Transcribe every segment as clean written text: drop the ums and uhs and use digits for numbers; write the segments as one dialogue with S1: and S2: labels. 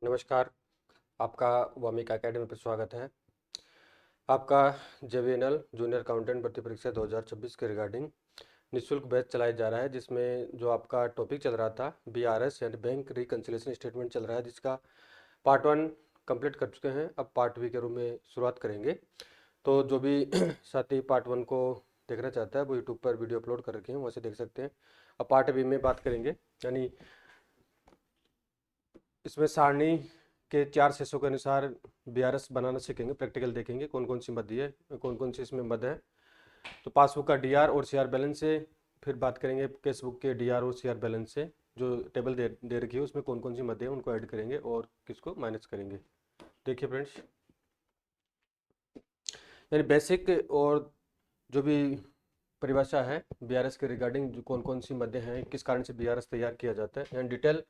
S1: नमस्कार, आपका वामिका अकेडमी पर स्वागत है। आपका जेवीएनएल जूनियर अकाउंटेंट भर्ती परीक्षा 2026 के रिगार्डिंग निःशुल्क बैच चलाया जा रहा है, जिसमें जो आपका टॉपिक चल रहा था बीआरएस यानी बैंक रिकन्सिलिएशन स्टेटमेंट चल रहा है, जिसका पार्ट 1 कंप्लीट कर चुके हैं। अब पार्ट बी के रूप में शुरुआत करेंगे। तो जो भी साथी पार्ट 1 को देखना चाहता है वो यूट्यूब पर वीडियो अपलोड कर रखे हैं, वहाँ से देख सकते हैं। अब पार्ट बी में बात करेंगे, यानी इसमें सारणी के 4 सेशों के अनुसार बीआरएस बनाना सीखेंगे, प्रैक्टिकल देखेंगे कौन कौन सी मद है, कौन कौन सी इसमें मद है। तो पासबुक का डीआर और सीआर बैलेंस से फिर बात करेंगे केसबुक के डीआर और सीआर बैलेंस से जो टेबल दे रखी है उसमें कौन कौन सी मद है उनको ऐड करेंगे और किसको माइनस करेंगे। देखिए फ्रेंड्स, यानी बेसिक और जो भी परिभाषा है बीआरएस के रिगार्डिंग, जो कौन कौन सी मदें हैं, किस कारण से बीआरएस तैयार किया जाता है, यानी डिटेल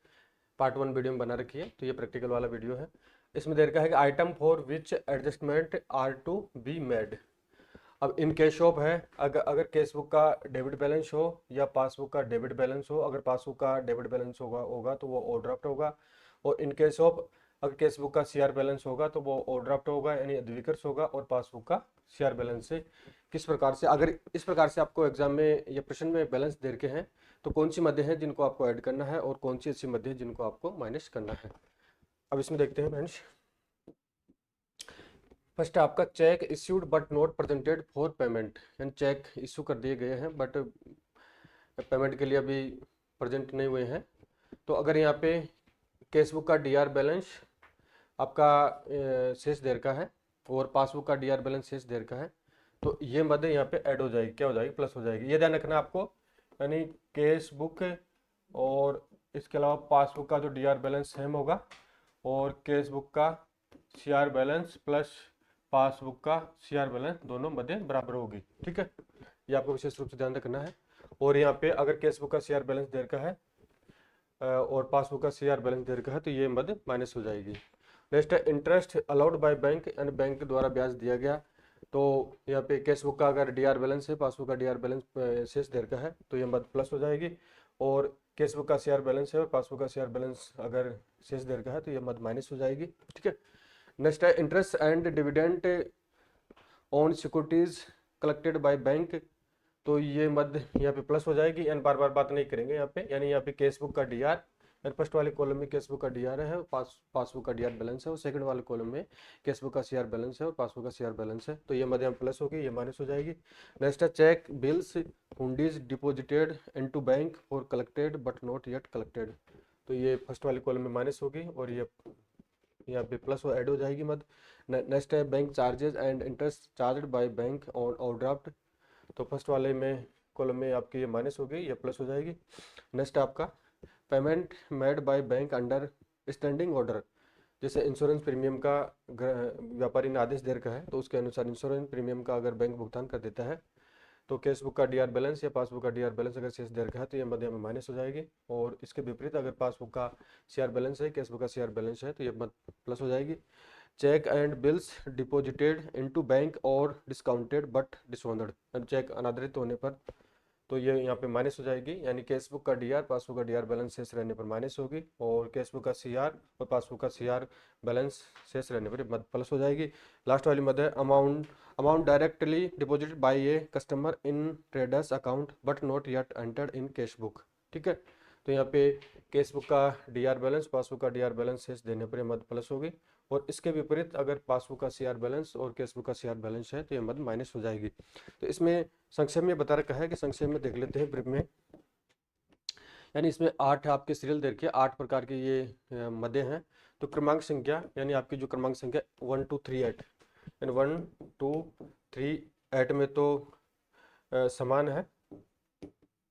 S1: पार्ट 1 वीडियो में बना रखी है। तो ये प्रैक्टिकल वाला वीडियो है। इसमें दे रखा है कि item for which adjustment are to be made. अब इन केस ऑफ है, अगर केसबुक का डेबिट बैलेंस हो या पासबुक का डेबिट बैलेंस हो, अगर पासबुक का डेबिट बैलेंस होगा तो वो ओवरड्राफ्ट होगा। और इन केस ऑफ अगर केसबुक का सीआर बैलेंस होगा तो वो ओवरड्राफ्ट होगा, यानी अद्विकर्ष होगा। और पासबुक का सीआर बैलेंस से किस प्रकार से, अगर इस प्रकार से आपको एग्जाम में या प्रश्न में बैलेंस दे रखे हैं तो कौन सी मदें हैं जिनको आपको ऐड करना है और कौन सी ऐसी मदें हैं जिनको आपको माइनस करना है। अब इसमें देखते हैं फ्रेंड्स। फर्स्ट है आपका check issued but not presented for payment, यानी चेक इशू कर दिए गए हैं बट पेमेंट के लिए अभी प्रेजेंट नहीं हुए हैं। तो अगर यहाँ पे केसबुक का डीआर बैलेंस आपका शेष देर का है और पासबुक का डीआर बैलेंस शेष देर का है, तो ये मद यहाँ पे ऐड हो जाएगी, क्या हो जाएगी, प्लस हो जाएगी। ये ध्यान रखना आपको, यानी केस बुक और इसके अलावा पासबुक का जो डीआर बैलेंस सेम होगा और केस बुक का सीआर बैलेंस प्लस पासबुक का सीआर बैलेंस दोनों मदें बराबर होगी। ठीक है, ये आपको विशेष रूप से ध्यान रखना है। और यहाँ पे अगर केस बुक का सीआर बैलेंस देर का है और पासबुक का सीआर बैलेंस देर का है तो ये मद माइनस हो जाएगी। नेक्स्ट है इंटरेस्ट अलाउड बाय बैंक, यानी बैंक के द्वारा ब्याज दिया गया। तो यहाँ पे केस बुक का अगर डीआर बैलेंस है, पासबुक का डीआर बैलेंस शेष देर का है तो ये मद प्लस हो जाएगी। और केस बुक का सीआर बैलेंस है और पासबुक का सीआर बैलेंस अगर शेष देर का है तो ये मद माइनस हो जाएगी। ठीक है, नेक्स्ट है interest and dividend on securities collected by bank. तो ये मद यहाँ पे प्लस हो जाएगी, यानी बार बार बात नहीं करेंगे यहाँ पे। यानी यहाँ पे केसबुक का डीआर, फर्स्ट वाले कॉलम में केसबुक का डीआर है, पासबुक का डीआर बैलेंस है, और सेकंड वाले कॉलम में केसबुक का सीआर बैलेंस है और पासबुक का सीआर बैलेंस है। तो ये मद यहाँ प्लस होगी, ये माइनस हो जाएगी। नेक्स्ट है cheques bills hundis deposited into bank और collected but not yet collected. तो ये फर्स्ट वाले कॉलम में माइनस होगी और ये यहाँ पे प्लस हो ऐड हो जाएगी मद। नेक्स्ट है bank charges and interest charged by bank on overdraft. तो फर्स्ट वाले में कॉलम में आपकी ये माइनस हो गई, ये प्लस हो जाएगी। नेक्स्ट आपका payment made by bank under standing order, जैसे इंश्योरेंस प्रीमियम का व्यापारी ने आदेश दे रखा है तो उसके अनुसार इंश्योरेंस प्रीमियम का अगर बैंक भुगतान कर देता है तो केसबुक का डीआर बैलेंस या पासबुक का डीआर बैलेंस अगर शेष दे रखा है तो ये मध्य में माइनस हो जाएगी। और इसके विपरीत अगर पासबुक का सीआर बैलेंस है, केसबुक का सीआर बैलेंस है तो ये मद प्लस हो जाएगी। Cheque and bills deposited into bank और डिस्काउंटेड बट डिसऑनर्ड, चेक अनादरित होने पर तो ये यहाँ पे माइनस हो जाएगी, यानी केसबुक का डीआर पासबुक का डीआर बैलेंस शेष रहने पर माइनस होगी और केसबुक का सीआर और पासबुक का सीआर बैलेंस शेष रहने पर मद प्लस हो जाएगी। लास्ट वाली मद है amount directly deposited bye a customer in traders account but not yet entered in cashbook. ठीक है, तो यहाँ पे केसबुक का डीआर बैलेंस पासबुक का डीआर बैलेंस शेष देने पर मद प्लस होगी और इसके विपरीत अगर पासबुक का सीआर बैलेंस और केसबुक का सीआर बैलेंस है तो ये मद माइनस हो जाएगी। तो इसमें संक्षेप में बता रखा है कि संक्षेप में देख लेते हैं ब्रीफ में। यानी इसमें 8 आपके सीरियल दे रखे 8 प्रकार के ये मदें हैं। तो क्रमांक संख्या, यानी आपकी जो क्रमांक संख्या 1 2 3 8, यानी 1 2 3 8 में तो समान है।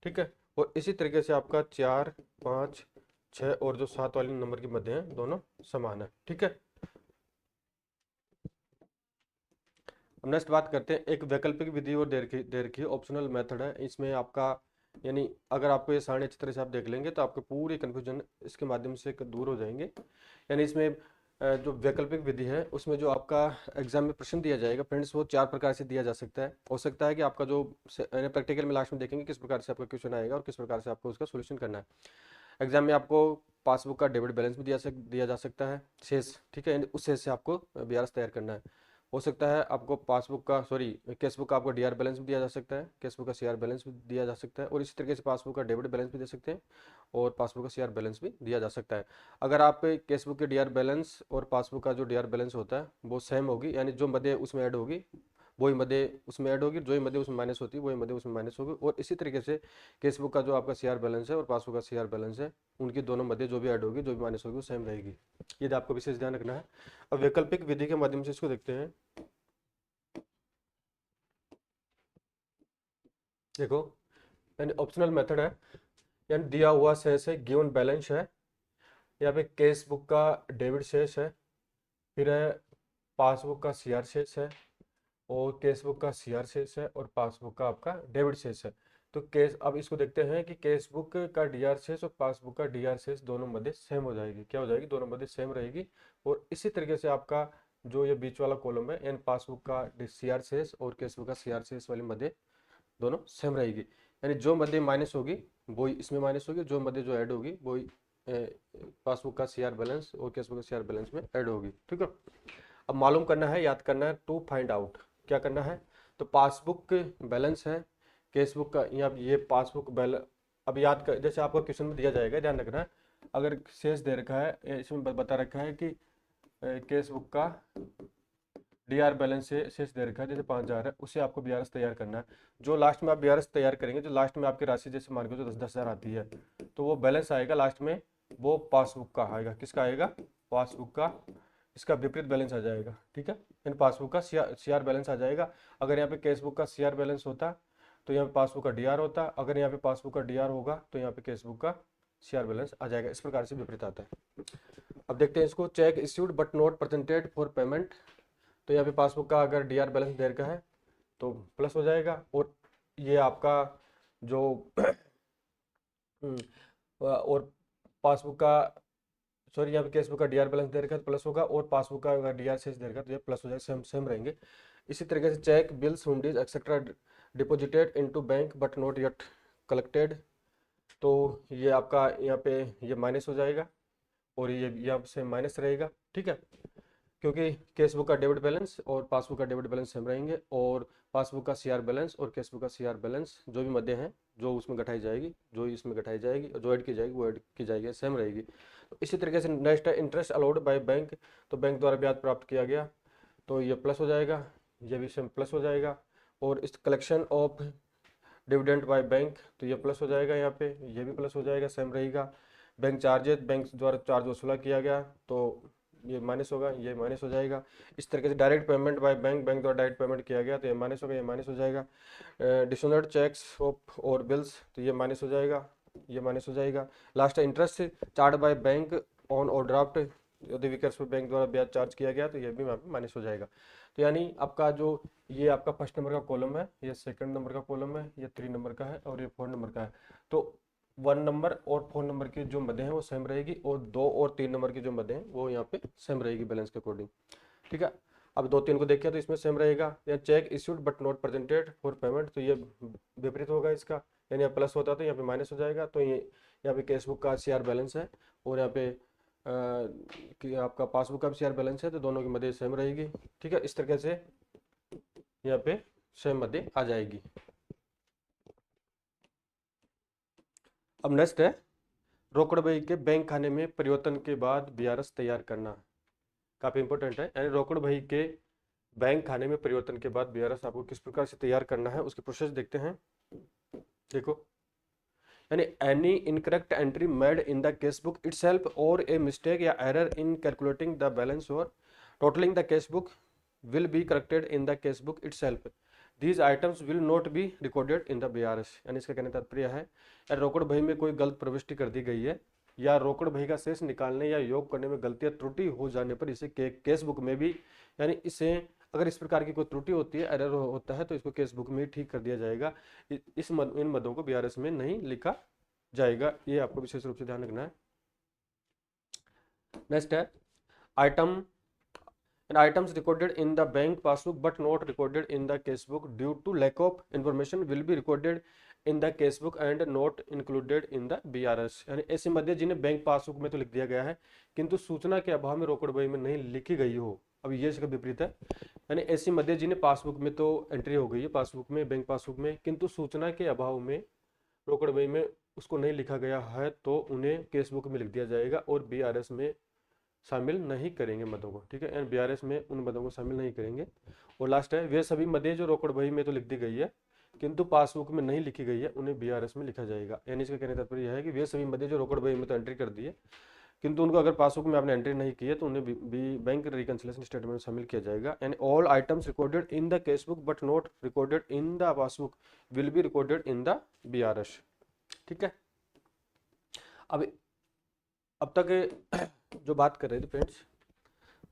S1: ठीक है, और इसी तरीके से आपका 4 5 6 और जो 7 वाले नंबर की मध्य हैं दोनों समान है। ठीक है, अब नेक्स्ट बात करते हैं एक वैकल्पिक विधि और दे रखी ऑप्शनल मेथड है। इसमें आपका, यानी अगर आपको ये सारणी अच्छी तरह से आप देख लेंगे तो आपके पूरी कन्फ्यूजन इसके माध्यम से दूर हो जाएंगे। यानी इसमें जो वैकल्पिक विधि है उसमें जो आपका एग्जाम में प्रश्न दिया जाएगा फ्रेंड्स वो 4 प्रकार से दिया जा सकता है। हो सकता है कि आपका जो प्रैक्टिकल में लास्ट में देखेंगे किस प्रकार से आपका क्वेश्चन आएगा और किस प्रकार से आपको उसका सोल्यूशन करना है। एग्जाम में आपको पासबुक का डेबिट बैलेंस भी दिया जा सकता है, शेष, ठीक है, यानी उस शेष से आपको बीआरएस तैयार करना है। हो सकता है आपको पासबुक का कैशबुक का आपको डीआर बैलेंस भी दिया जा सकता है, कैशबुक का सीआर बैलेंस भी दिया जा सकता है, और इसी तरीके से पासबुक का डेबिट बैलेंस भी दे सकते हैं और पासबुक का सीआर बैलेंस भी दिया जा सकता है। अगर आप कैशबुक के डीआर बैलेंस और पासबुक का जो डीआर बैलेंस होता है वो सेम होगी, यानी जो मदे उसमें ऐड होगी वही मदे उसमें ऐड होगी, जो ही मदे उसमें माइनस होती है वही मदे उसमें माइनस होगी, और इसी तरीके से कैशबुक का जो आपका सीआर बैलेंस है और पासबुक का सीआर बैलेंस है उनकी दोनों मदे जो भी ऐड होगी जो भी माइनस होगी वो सेम रहेगी। ये आपको विशेष ध्यान रखना है। अब वैकल्पिक विधि के माध्यम से इसको देखते हैं। देखो, यानी ऑप्शनल मेथड है, यानी दिया हुआ शेष है, गिवन बैलेंस है, यहाँ पे केस बुक का डेबिट शेष है, फिर है पासबुक का सीआर शेष है, और केस बुक का सीआर शेष है, और पासबुक का आपका डेबिट शेष है। तो केस, अब इसको देखते हैं कि केस बुक का डीआर शेष और पासबुक का डीआर शेष दोनों मध्य सेम हो जाएगी, क्या हो जाएगी, दोनों मध्य सेम रहेगी। और इसी तरीके से आपका जो ये बीच वाला कॉलम है, यानी पासबुक का सीआर शेष और केस बुक का सीआर शेष वाली मध्य दोनों सेम रहेगी, यानी जो मध्य माइनस होगी वही इसमें माइनस होगी, जो मध्य जो ऐड होगी वही पासबुक का सीआर बैलेंस और केसबुक का सीआर बैलेंस में ऐड होगी, ठीक है। अब मालूम करना है, याद करना है, टू फाइंड आउट, क्या करना है, तो पासबुक बैलेंस है, केसबुक का, यहाँ ये पासबुक बैलेंस, अब याद कर, जैसे आपको क्वेश्चन में दिया जाएगा, ध्यान रखना है, अगर शेष दे रखा है, इसमें बता रखा है कि केसबुक का डीआर बैलेंस से शेष दे रखा है जैसे 5,000 है, उसे आपको बीआरएस तैयार करना है। जो लास्ट में आप बीआरएस तैयार करेंगे, जो लास्ट में आपकी राशि जैसे मान के जो 10,000 आती है, तो वो बैलेंस आएगा लास्ट में, वो पासबुक का आएगा, किसका आएगा, पासबुक का, इसका विपरीत बैलेंस आ जाएगा, ठीक है, इन पासबुक का सीआर बैलेंस आ जाएगा। अगर यहाँ पे केसबुक का सीआर बैलेंस होता तो यहाँ पे पासबुक का डीआर होता, अगर यहाँ पे पासबुक का डीआर होगा तो यहाँ पे केसबुक का सीआर बैलेंस आ जाएगा, इस प्रकार से विपरीत आता है। अब देखते हैं इसको, check issued but not presented for payment, तो यहाँ पे पासबुक का अगर डीआर बैलेंस देर का है तो प्लस हो जाएगा, और ये आपका जो और पासबुक का, सॉरी, यहाँ पे केसबुक का डीआर बैलेंस दे रखा है तो प्लस होगा, और पासबुक का अगर डीआर शेष दे रखा है तो ये प्लस हो जाएगा, सेम सेम रहेंगे। इसी तरीके से cheque, bills, hundis etcetera deposited into bank but not yet collected, तो ये आपका यहाँ पे ये माइनस हो जाएगा, और ये यहाँ से माइनस रहेगा, ठीक है, क्योंकि केसबुक का डेबिट बैलेंस और पासबुक का डेबिट बैलेंस सेम रहेंगे, और पासबुक का सीआर बैलेंस और केसबुक का सीआर बैलेंस जो भी मध्य हैं, जो उसमें घटाई जाएगी, जो इसमें घटाई जाएगी, जो ऐड की जाएगी वो ऐड की जाएगी, सेम रहेगी। तो इसी तरीके से नेक्स्ट है इंटरेस्ट अलाउड बाय बैंक, तो बैंक द्वारा ब्याज प्राप्त किया गया, तो ये प्लस हो जाएगा, ये भी सेम प्लस हो जाएगा, और इस collection of dividend by bank, तो ये प्लस हो जाएगा, यहाँ पे ये भी प्लस हो जाएगा, सेम रहेगा। बैंक चार्जेस, बैंक द्वारा चार्ज वसूला किया गया, तो ये माइनस होगा, ये माइनस हो जाएगा। इस तरीके से direct payment by bank, bank द्वारा डायरेक्ट पेमेंट किया गया तो ये माइनस होगा, ये माइनस हो जाएगा। डिसोनेड चेक्स ऑफ और बिल्स, तो ये माइनस हो जाएगा, ये माइनस हो जाएगा। लास्ट है interest charge by bank on overdraft, यदि विकर्स पर बैंक द्वारा ब्याज चार्ज किया गया तो ये भी माइनस हो जाएगा। तो यानी आपका जो ये आपका फर्स्ट नंबर का कॉलम है, ये सेकंड नंबर का कॉलम है, ये 3 नंबर का है, और ये 4 नंबर का है। तो 1 नंबर और 4 नंबर की जो मदें हैं वो सेम रहेगी, और 2 और 3 नंबर की जो मदें हैं वो यहाँ पे सेम रहेगी बैलेंस के अकॉर्डिंग, ठीक है। अब 2-3 को देखिए तो इसमें सेम रहेगा, या check issued but not presented for payment, तो ये विपरीत होगा इसका, यानी यहाँ प्लस होता तो यहाँ पे माइनस हो जाएगा, तो ये यहाँ पे केसबुक का सीआर बैलेंस है, और यहाँ पे कि आपका पासबुक का सीआर बैलेंस है, तो दोनों की मध्य सेम रहेगी, ठीक है, इस तरीके से यहाँ पे सेम मध्य आ जाएगी। अब नेक्स्ट है रोकड़ बही के बैंक खाने में परिवर्तन के बाद बीआरएस तैयार करना, काफी इंपॉर्टेंट है, यानी रोकड़ बही के बैंक खाने में परिवर्तन के बाद बीआरएस आपको किस प्रकार से तैयार करना है उसकी प्रोसेस देखते हैं। देखो, यानी any incorrect entry made in the cash book itself और ए मिस्टेक या error in calculating the balance और totalling the cash book will be corrected in the cash book itself, these items will not be recorded in the BRS, यानी इसका कहने का तात्पर्य है रोकड़ बही में कोई गलत प्रविष्टि कर दी गई है, या रोकड़ बही का शेष निकालने या योग करने में गलती या त्रुटि हो जाने पर इसे केस बुक में भी, यानी इसे अगर इस प्रकार की कोई त्रुटि होती है, एरर होता है, तो इसको केस बुक में ठीक कर दिया जाएगा, इन मदों को बीआरएस में नहीं लिखा जाएगा, ये आपको विशेष रूप से ध्यान रखना है। नेक्स्ट है item, and items recorded in the bank passbook but not recorded in the case book due to lack of information will be recorded in the cash book and not included in the BRS, यानी ऐसे मध्य जिन्हें bank passbook में तो लिख दिया गया है किंतु सूचना के अभाव में रोकड़ बही में नहीं लिखी गई हो। अब ये इसका विपरीत है, यानी ऐसी मध्य जिन्हें पासबुक में तो एंट्री हो गई है, पासबुक में, बैंक पासबुक में, किंतु सूचना के अभाव में रोकड़ बही में उसको नहीं लिखा गया है तो उन्हें केस बुक में लिख दिया जाएगा और BRS में शामिल नहीं करेंगे मदों को, ठीक है, एंड BRS में उन मदों को शामिल नहीं करेंगे। और लास्ट है, वे सभी मदें जो रोकड़ बही में तो लिख दी गई है किंतु पासबुक में नहीं लिखी गई है उन्हें BRS में लिखा जाएगा। यानी इसका कहने का तात्पर्य यह है कि वे सभी मदें जो रोकड़ बही में तो एंट्री कर दी है किंतु उनको अगर पासबुक में आपने एंट्री नहीं की है तो उन्हें भी बैंक रिकंसिलिएशन स्टेटमेंट में शामिल किया जाएगा। And all items recorded in the cash book but not recorded in the passbook will be recorded in the BRS, ठीक है। अब तक जो बात कर रहे थे फ्रेंड्स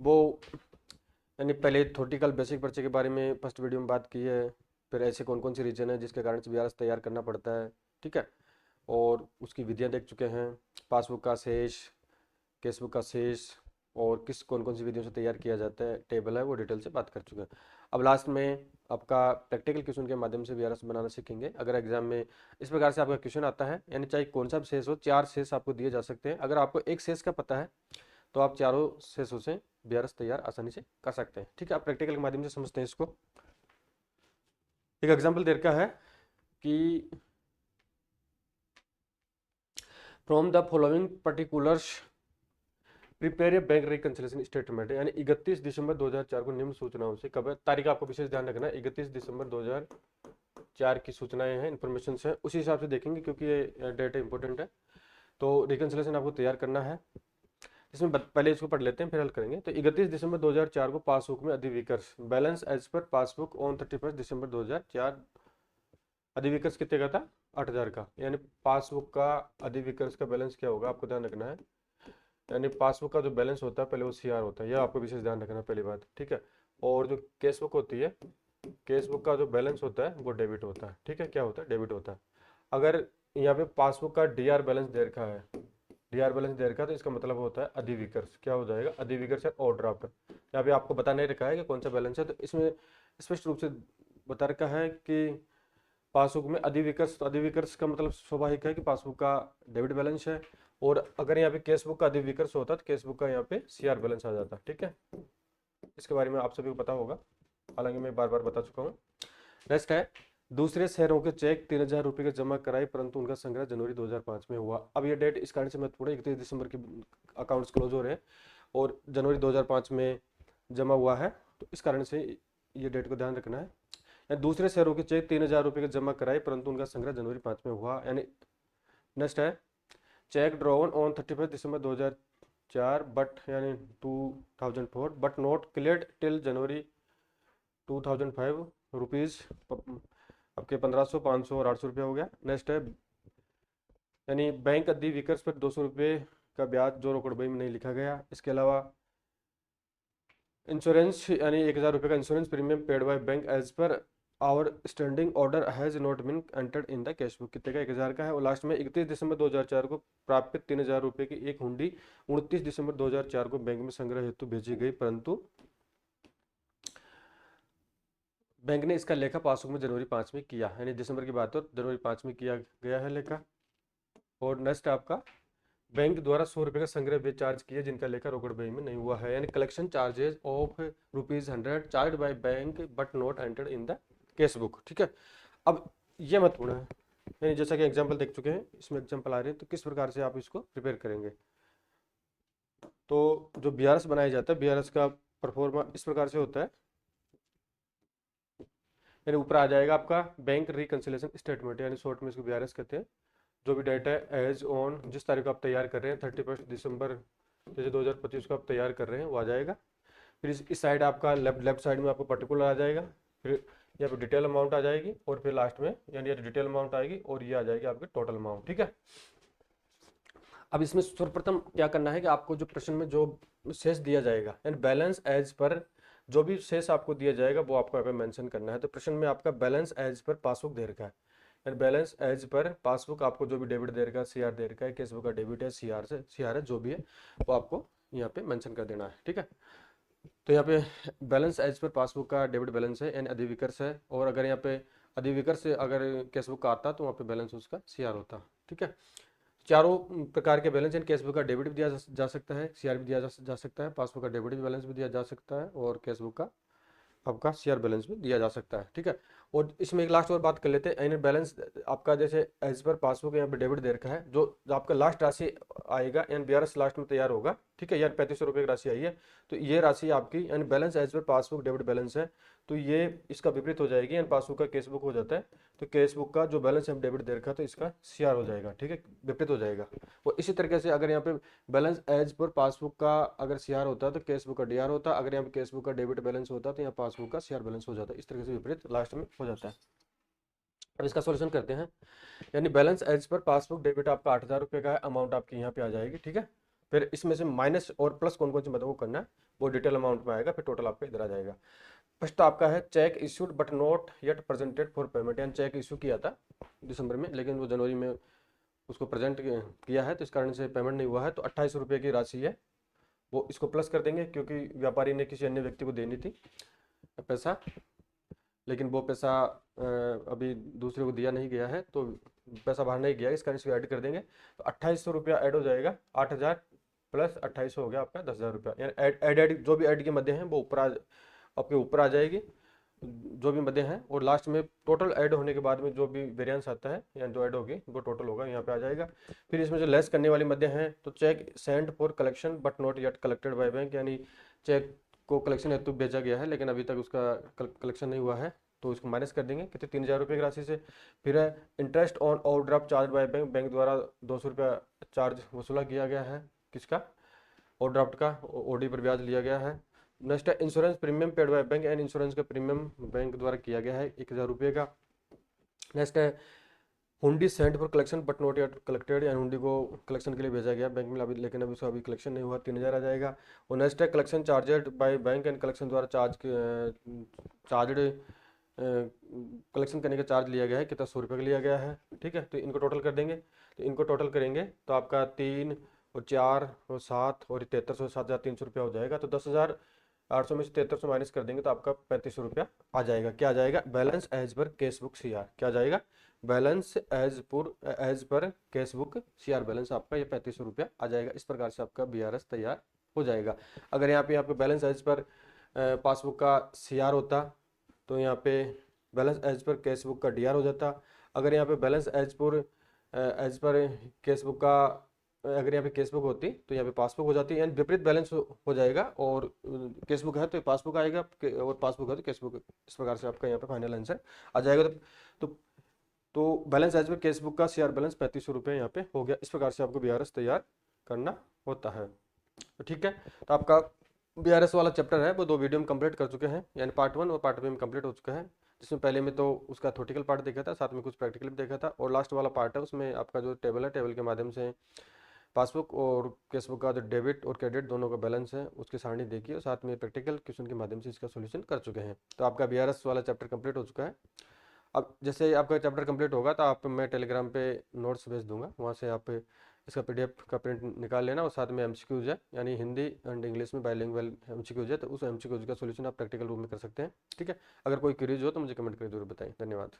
S1: वो, यानी पहले थ्योरेटिकल बेसिक पर्चे के बारे में फर्स्ट वीडियो में बात की है, फिर ऐसे कौन कौन सी रीजन है जिसके कारण से BRS तैयार करना पड़ता है, ठीक है, और उसकी विधियां देख चुके हैं, पासबुक का शेष, केसबुक का शेष और किस कौन कौन सी विधियों से तैयार किया जाता है, टेबल है, वो डिटेल से बात कर चुके हैं। अब लास्ट में आपका प्रैक्टिकल क्वेश्चन के माध्यम से BRS बनाना सीखेंगे। अगर एग्जाम में इस प्रकार से आपका क्वेश्चन आता है, यानी चाहे कौन सा भी शेष हो, 4 शेष आपको दिए जा सकते हैं, अगर आपको एक शेष का पता है तो आप चारों शेषों से BRS तैयार आसानी से कर सकते हैं, ठीक है। आप प्रैक्टिकल के माध्यम से समझते हैं इसको। एक एग्जाम्पल दे रखा है कि from the following particulars prepare a bank reconciliation statement, यानी 31 दिसंबर 2004 को निम्न सूचनाओं से, कब है तारीख आपको विशेष ध्यान रखना है, 31 दिसंबर 2004 की सूचनाएं हैं, इन्फॉर्मेशन है, उसी हिसाब से देखेंगे क्योंकि ये डेटा इंपॉर्टेंट है। तो रिकंसिलिएशन आपको तैयार करना है, इसमें पहले इसको पढ़ लेते हैं फिर हल करेंगे। तो 31 दिसंबर 2004 को पासबुक में अधिविकर्ष balance as per passbook on 31 December 2004, अधिविकर्ष कितने का था, 8000 का, यानी पासबुक का अधिविकर्ष का बैलेंस क्या होगा आपको ध्यान रखना है, यानी पासबुक का जो बैलेंस होता है पहले वो CR होता है, यह आपको विशेष ध्यान रखना है पहली बात, ठीक है। और जो केस बुक होती है, केस बुक का जो बैलेंस होता है वो डेबिट होता है, ठीक है, क्या होता है, डेबिट होता है। अगर यहाँ पे पासबुक का DR बैलेंस दे रखा है, DR बैलेंस दे रखा है तो इसका मतलब होता है अधिविकर्ष, क्या हो जाएगा, अधिविकर्ष ओवरड्राफ्ट। यहाँ पे आपको बता नहीं रखा है कि कौन सा बैलेंस है, तो इसमें स्पष्ट रूप से बता रखा है कि पासबुक में अधिविकर्ष, तो अधिविकर्ष का मतलब स्वाभाविक है कि पासबुक का डेबिट बैलेंस है, और अगर यहाँ पे केस बुक का अधिविकर्ष होता तो केस बुक का यहाँ पे CR बैलेंस आ जाता, ठीक है। इसके बारे में आप सभी को पता होगा, हालांकि मैं बार बार बता चुका हूँ। नेक्स्ट है, दूसरे शहरों के चेक 3000 रुपये के जमा कराए परंतु उनका संग्रह जनवरी 2005 में हुआ। अब ये डेट इस कारण से महत्वपूर्ण है, 31 दिसंबर के अकाउंट्स क्लोज हो रहे हैं और जनवरी 2005 में जमा हुआ है, तो इस कारण से ये डेट को ध्यान रखना है। दूसरे शहरों के चेक 3000 रुपये के जमा कराए परंतु उनका संग्रह जनवरी 5 में हुआ, यानी नेक्स्ट है, check drawn on 31 December 2004 but, यानी 2004 but not cleared till January 2005 rupees, आपके 1500, 500 और 800 रुपया हो गया। नेक्स्ट है, यानी बैंक अधिविकर्ष पर 200 रुपये का ब्याज जो रोकड़ बही में नहीं लिखा गया। इसके अलावा इंश्योरेंस, यानी 1000 रुपये का insurance premium paid by bank as per our standing order has not been entered in the cash book, कितने का, 1000 का है। और लास्ट में 31 दिसंबर 2004 को प्राप्त 3000 रुपये की एक हुंडी 29 दिसंबर 2004 को बैंक में संग्रह हेतु भेजी गई परंतु बैंक ने इसका लेखा पासबुक में जनवरी 5 में किया, यानी दिसंबर की बात हो जनवरी 5 में किया गया है लेखा। और नेक्स्ट आपका, बैंक द्वारा 100 रुपये का संग्रह वे चार्ज किए जिनका लेखा रोकड़ बही में नहीं हुआ है, यानी collection charges of ₹100 charge by bank but not entered in the cash book, ठीक है। अब ये महत्वपूर्ण है, यानी जैसा कि एग्जाम्पल देख चुके हैं, इसमें एग्जाम्पल आ रहे हैं, तो किस प्रकार से आप इसको प्रिपेयर करेंगे। तो जो BRS बनाया जाता है, BRS का परफॉर्मा इस प्रकार से होता है, यानी ऊपर आ जाएगा आपका बैंक रिकंसिलिएशन स्टेटमेंट, यानी शॉर्ट में इसको BRS कहते हैं। जो भी डेटा है एज ऑन, जिस तारीख को आप तैयार कर रहे हैं 31 दिसंबर जैसे 2025 को आप तैयार कर रहे हैं वो आ जाएगा। फिर इस साइड आपका लेफ्ट साइड में आपको पर्टिकुलर आ जाएगा, फिर यहाँ पे डिटेल अमाउंट आ जाएगी और फिर लास्ट में यानी ये डिटेल अमाउंट आएगी और ये आ जाएगी आपकी टोटल अमाउंट, ठीक है। अब इसमें सर्वप्रथम क्या करना है कि आपको जो प्रश्न में जो शेष दिया जाएगा, यानी बैलेंस एज पर जो भी शेष आपको दिया जाएगा वो आपको यहाँ पे मेंशन करना है। तो प्रश्न में आपका बैलेंस एज पर पासबुक दे रखा है, यानी बैलेंस एज पर पासबुक आपको जो भी डेबिट दे रखा है, CR दे रखा है, केस बुक का डेबिट है, CR है, जो भी है वो आपको यहाँ पे मेंशन कर देना है, ठीक है। तो यहाँ पे बैलेंस एज पर पासबुक का डेबिट बैलेंस है, यानी अधिविकर्ष है। और अगर यहाँ पे अधिविकर से अगर कैशबुक का आता तो वहाँ पे बैलेंस उसका सीआर होता। ठीक है, चारों प्रकार के बैलेंस इन कैशबुक का डेबिट भी दिया जा सकता है, सीआर भी दिया जा सकता है, पासबुक का डेबिट भी बैलेंस भी दिया जा सकता है और कैशबुक का आपका शेयर बैलेंस भी दिया जा सकता है। ठीक है, और इसमें एक लास्ट और बात कर लेते हैं, एनुअल बैलेंस आपका जैसे एज पर पासबुक यहाँ पे डेबिट दे रखा है, जो आपका लास्ट राशि आएगा यानी बीआरएस लास्ट में तैयार होगा। ठीक है, यानी 3500 रुपये की राशि आई है, तो ये राशि आपकी यानी balance as per passbook debit balance है, तो ये इसका विपरीत हो जाएगी, यानी पासबुक का कैशबुक हो जाता है, तो कैशबुक का जो बैलेंस हम डेबिट दे रखा है तो इसका सीआर हो जाएगा। ठीक है, विपरीत हो जाएगा। और इसी तरीके से अगर यहाँ पे बैलेंस एज पर पासबुक का अगर सीआर होता है तो कैशबुक का डीआर होता है, अगर यहाँ पे कैशबुक का डेबिट बैलेंस होता है तो यहाँ पासबुक का सीआर बैलेंस हो जाता है। इस तरीके से विपरीत लास्ट में हो जाता है। अब इसका सॉल्यूशन करते हैं, यानी balance as per passbook debit आपका 8,000 रुपये का है, अमाउंट आपकी यहाँ पे आ जाएगी। ठीक है, फिर इसमें से माइनस और प्लस कौन कौन सी मतलब वो करना है वो डिटेल अमाउंट में आएगा, फिर टोटल आपका इधर आ जाएगा। फर्स्ट आपका है check issued but not yet presented for payment, यानी चेक इशू किया था दिसंबर में लेकिन वो जनवरी में उसको प्रेजेंट किया है तो इस कारण से पेमेंट नहीं हुआ है, तो 2800 रुपये की राशि है वो इसको प्लस कर देंगे, क्योंकि व्यापारी ने किसी अन्य व्यक्ति को देनी थी पैसा, लेकिन वो पैसा अभी दूसरे को दिया नहीं गया है तो पैसा बाहर नहीं गया, इस कारण से ऐड कर देंगे, तो 2800 रुपया ऐड हो जाएगा। 8,000 प्लस 2800 हो गया आपका 10,000 रुपया, यानी ऐड जो भी ऐड के मध्य हैं वो ऊपर आपके ऊपर आ जाएगी, जो भी मध्य हैं, और लास्ट में टोटल ऐड होने के बाद में जो भी वेरिएंस आता है या जो ऐड होगी वो टोटल होगा यहाँ पे आ जाएगा। फिर इसमें जो लेस करने वाली मध्य हैं तो cheque sent for collection but not yet collected by bank, यानी चेक को कलेक्शन हेतु भेजा गया है लेकिन अभी तक उसका कलेक्शन नहीं हुआ है, तो इसको माइनस कर देंगे कितने 3,000 रुपये की राशि से। फिर है interest on overdraft charge by bank, bank द्वारा 200 रुपया चार्ज वसूला किया गया है, किसका, ओवरड्राफ्ट का, ओडी पर ब्याज लिया गया है। नेक्स्ट है insurance premium paid by bank, and insurance का प्रीमियम बैंक द्वारा किया गया है 1,000 रुपये का। नेक्स्ट है हुंडी send for collection but not yet collected, यानी हुंडी को कलेक्शन के लिए भेजा गया बैंक में अभी, लेकिन अभी उसका अभी कलेक्शन नहीं हुआ, 3,000 आ जाएगा। और नेक्स्ट है collection charged by bank and collection द्वारा चार्जड कलेक्शन करने का चार्ज लिया गया है, कितना 100 रुपये का लिया गया है। ठीक है, तो इनको टोटल कर देंगे, तो इनको टोटल करेंगे तो आपका 3 और 4 और 7 और 7300, 7,300 रुपया हो जाएगा, तो 10,800 में से 7300 माइनस कर देंगे तो आपका 3500 रुपया आ जाएगा। क्या आ जाएगा, balance as per cashbook CR, क्या आ जाएगा, balance as per cashbook CR balance आपका ये 3500 रुपया आ जाएगा। इस प्रकार से आपका बीआरएस तैयार हो जाएगा। अगर यहाँ पे आपका बैलेंस एज पर पासबुक का सीआर होता तो यहाँ पे बैलेंस एज पर कैशबुक का डीआर हो जाता। अगर यहाँ पे बैलेंस एज पर कैशबुक का अगर यहाँ पे कैशबुक होती तो यहाँ पे पासबुक हो जाती, यानी विपरीत बैलेंस हो जाएगा, और कैशबुक है तो पासबुक आएगा और पासबुक है तो कैशबुक, इस प्रकार से आपका यहाँ पे फाइनल आंसर आ जाएगा। तो तो बैलेंस एज पर कैशबुक का शेयर बैलेंस 3500 रुपये यहाँ पे हो गया। इस प्रकार से आपको बीआरएस तैयार करना होता है। तो ठीक है, तो आपका बीआरएस वाला चैप्टर है वो 2 वीडियो में कंप्लीट कर चुके हैं, यानी पार्ट 1 और पार्ट 2 में कंप्लीट हो चुका है, जिसमें पहले में तो उसका थ्योरेटिकल पार्ट देखा था, साथ में कुछ प्रैक्टिकल भी देखा था, और लास्ट वाला पार्ट है उसमें आपका जो टेबल है, टेबल के माध्यम से पासबुक और कैशबुक का जो डेबिट और क्रेडिट दोनों का बैलेंस है उसकी सारणी देखिए, और साथ में प्रैक्टिकल क्वेश्चन के माध्यम से इसका सोल्यूशन कर चुके हैं। तो आपका बीआरएस वाला चैप्टर कंप्लीट हो चुका है। अब जैसे आपका चैप्टर कंप्लीट होगा तो आप मैं टेलीग्राम पे नोट्स भेज दूंगा, वहाँ से आप इसका पीडीएफ का प्रिंट निकाल लेना, और साथ में एमसीक्यूज है, यानी हिंदी एंड इंग्लिश में बाइलिंगुअल एमसीक्यूज है, तो उस एमसीक्यूज का सोल्यूशन आप प्रैक्टिकल रूप में कर सकते हैं। ठीक है, अगर कोई क्वेरीज हो तो मुझे कमेंट करके जरूर बताएं। धन्यवाद।